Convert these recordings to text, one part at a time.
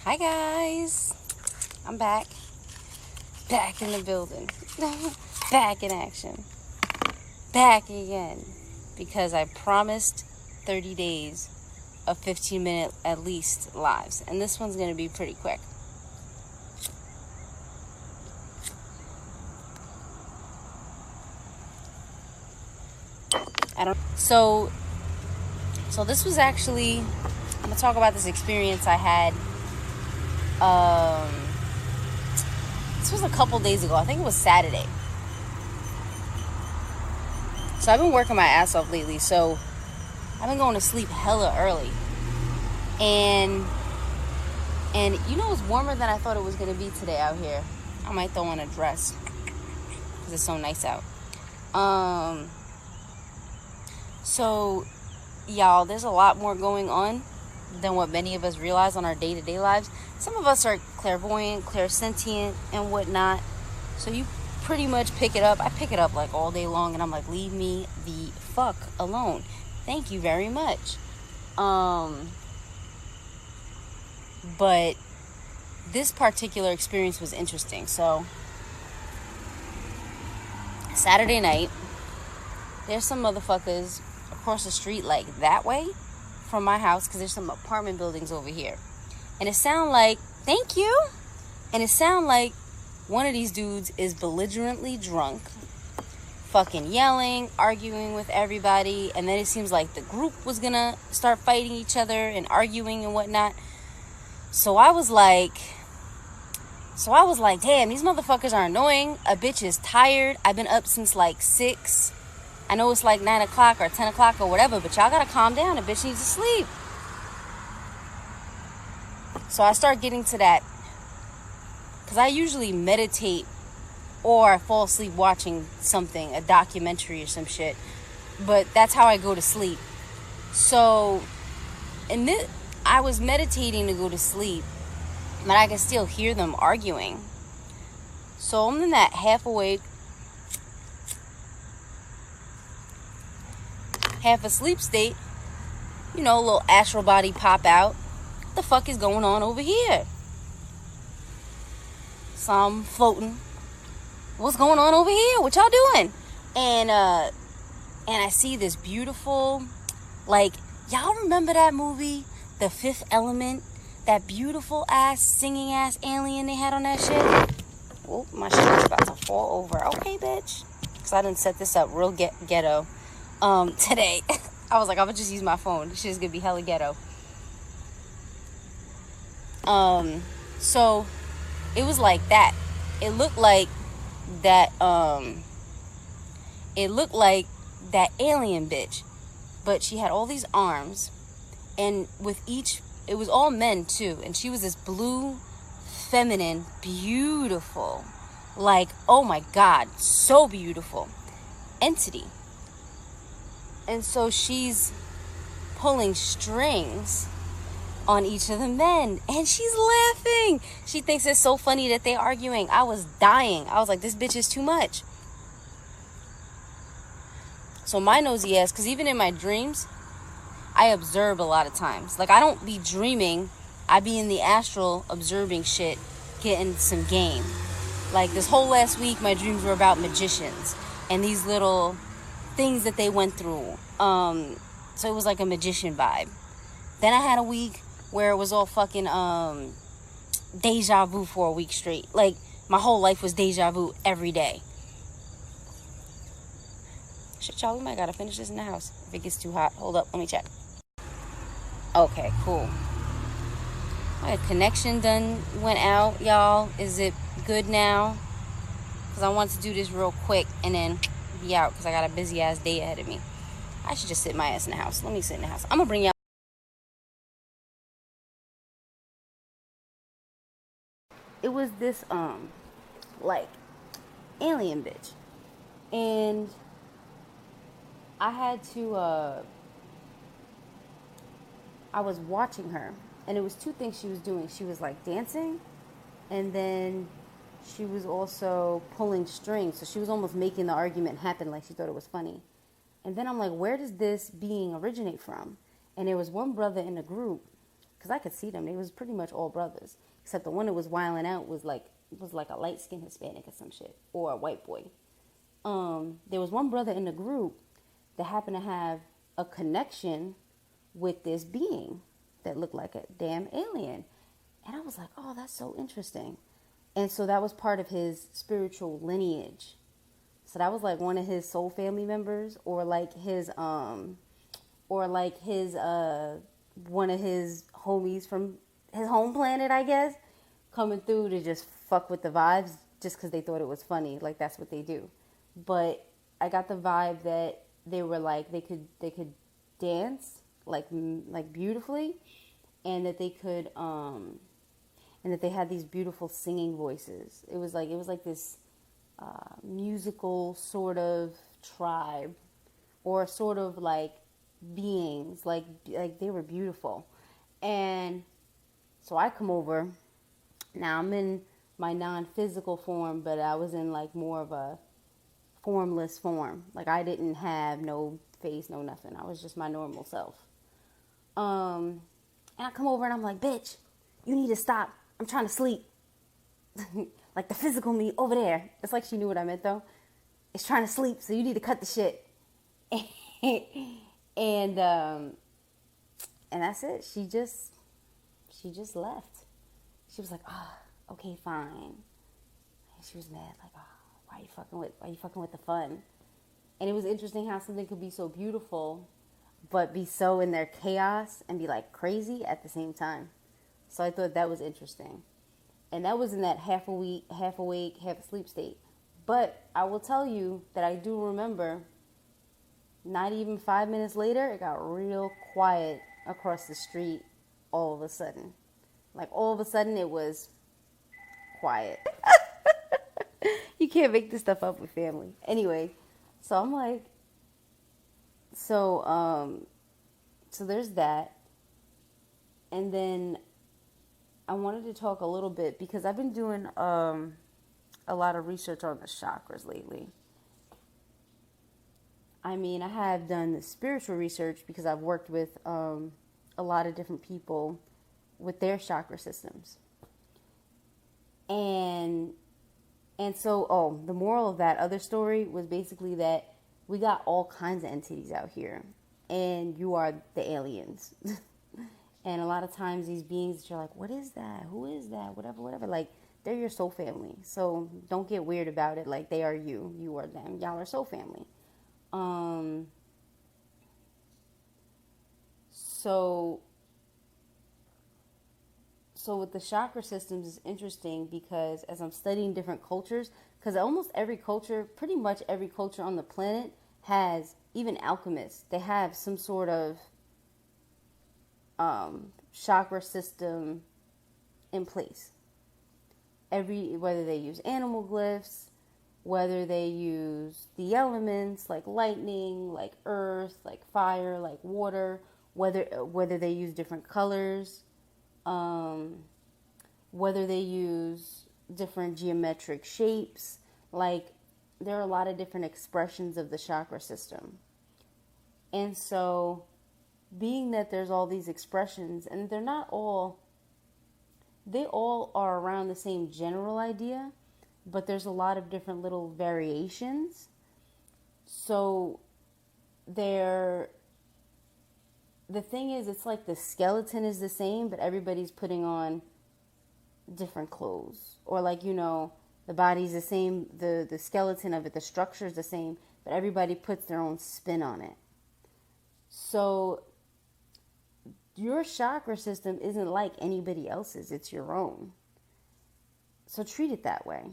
Hi guys, I'm back in the building, back in action, back again, because I promised 30 days of 15-minute at least lives, and this one's going to be pretty quick. So this was actually, I'm going to talk about this experience I had. This was a couple days ago. I think it was Saturday. So I've been working my ass off lately. So I've been going to sleep hella early. And you know, it's warmer than I thought it was going to be today out here. I might throw on a dress because it's so nice out. So, y'all, there's a lot more going on than what many of us realize on our day-to-day lives. Some of us are clairvoyant, clairsentient, and whatnot. So you pretty much pick it up. I pick it up like all day long, and I'm like, leave me the fuck alone. Thank you very much. But this particular experience was interesting. So Saturday night, there's some motherfuckers across the street like that way from my house, because there's some apartment buildings over here, and it sound like, thank you, and it sound like one of these dudes is belligerently drunk, fucking yelling, arguing with everybody, and then it seems like the group was gonna start fighting each other and arguing and whatnot. So I was like, damn, these motherfuckers are annoying. A bitch is tired. I've been up since like 6. I know it's like 9 o'clock or 10 o'clock or whatever, but y'all gotta calm down. A bitch needs to sleep. So I start getting to that, because I usually meditate or I fall asleep watching something, a documentary or some shit. But that's how I go to sleep. So, I was meditating to go to sleep, but I can still hear them arguing. So I'm in that half awake, half asleep state, you know, a little astral body pop out. What the fuck is going on over here? So I'm floating. What's going on over here? What y'all doing? And I see this beautiful, like, y'all remember that movie, The Fifth Element? That beautiful ass, singing ass alien they had on that shit? Oh, my shit is about to fall over. Okay, bitch. Because I didn't set this up real ghetto. Today. I was like, I'm gonna just use my phone. This shit is gonna be hella ghetto. So it was like that. It looked like that alien bitch, but she had all these arms, and with each, it was all men too, and she was this blue, feminine, beautiful, like, oh my god, so beautiful entity. And so she's pulling strings on each of the men, and she's laughing. She thinks it's so funny that they're arguing. I was dying. I was like, this bitch is too much. So my nosy ass, because even in my dreams, I observe a lot of times. Like, I don't be dreaming. I be in the astral observing shit, getting some game. Like, this whole last week, my dreams were about magicians and these little things that they went through. So it was like a magician vibe. Then I had a week where it was all fucking deja vu for a week straight. Like, my whole life was deja vu every day. Shit, y'all, we might gotta finish this in the house if it gets too hot. Hold up, let me check. Okay, cool. My connection done went out, y'all. Is it good now? Because I want to do this real quick and then be out, because I got a busy ass day ahead of me. I should just sit my ass in the house. Let me sit in the house. I'm gonna bring y'all. It was this like alien bitch, and I had to I was watching her, and it was two things she was doing. She was like dancing, and then she was also pulling strings. So she was almost making the argument happen, like she thought it was funny. And then I'm like, where does this being originate from? And there was one brother in the group, because I could see them. They was pretty much all brothers, except the one that was wilding out was like a light skinned Hispanic or some shit, or a white boy. There was one brother in the group that happened to have a connection with this being that looked like a damn alien. And I was like, oh, that's so interesting. And so that was part of his spiritual lineage. So that was like one of his soul family members, or like his one of his homies from his home planet, I guess, coming through to just fuck with the vibes just because they thought it was funny. Like, that's what they do. But I got the vibe that they were like, they could dance like beautifully, and that they could and that they had these beautiful singing voices. It was like this musical sort of tribe, or sort of like beings, like they were beautiful. And so I come over. Now I'm in my non-physical form, but I was in like more of a formless form. Like, I didn't have no face, no nothing. I was just my normal self. And I come over and I'm like, bitch, you need to stop. I'm trying to sleep. Like, the physical me over there. It's like she knew what I meant, though. It's trying to sleep, so you need to cut the shit. And that's it. She just left. She was like, oh, okay, fine. And she was mad, like, oh, why you fucking with the fun? And it was interesting how something could be so beautiful, but be so in their chaos and be like crazy at the same time. So I thought that was interesting. And that was in that half awake, half asleep state. But I will tell you that I do remember, not even 5 minutes later, it got real quiet across the street all of a sudden. Like, all of a sudden it was quiet. You can't make this stuff up with family. Anyway, so I'm like, so there's that. And then I wanted to talk a little bit, because I've been doing a lot of research on the chakras lately. I mean, I have done the spiritual research because I've worked with a lot of different people with their chakra systems. And so, the moral of that other story was basically that we got all kinds of entities out here, and you are the aliens. And a lot of times these beings that you're like, what is that? Who is that? Whatever. Like, they're your soul family. So don't get weird about it. Like, they are you. You are them. Y'all are soul family. So with the chakra systems is interesting, because as I'm studying different cultures, because almost every culture, pretty much every culture on the planet has, even alchemists, they have some sort of chakra system in place. Whether they use animal glyphs, whether they use the elements like lightning, like earth, like fire, like water, whether they use different colors, whether they use different geometric shapes. Like, there are a lot of different expressions of the chakra system. And so, being that there's all these expressions, and they all are around the same general idea, but there's a lot of different little variations. So the thing is, it's like the skeleton is the same, but everybody's putting on different clothes. Or like, the body's the same, the skeleton of it, the structure is the same, but everybody puts their own spin on it. So your chakra system isn't like anybody else's, it's your own. So treat it that way.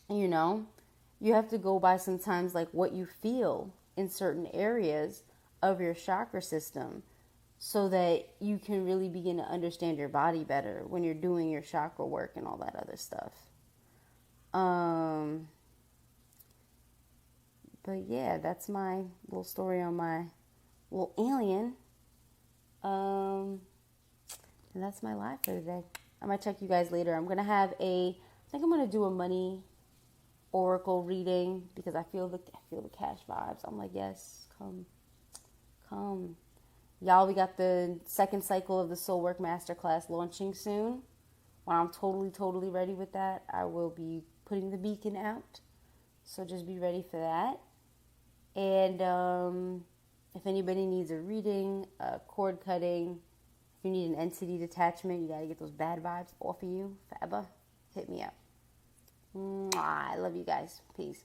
You have to go by sometimes like what you feel in certain areas of your chakra system, so that you can really begin to understand your body better when you're doing your chakra work and all that other stuff. But yeah, that's my little story on my little alien. And that's my life for today. I might check you guys later. I think I'm gonna do a money oracle reading, because I feel the cash vibes. I'm like, yes, come. Y'all, we got the second cycle of the Soul Work Masterclass launching soon. When I'm totally ready with that, I will be putting the beacon out. So just be ready for that. And if anybody needs a reading, a cord cutting, if you need an entity detachment, you got to get those bad vibes off of you forever, hit me up. Mwah, I love you guys. Peace.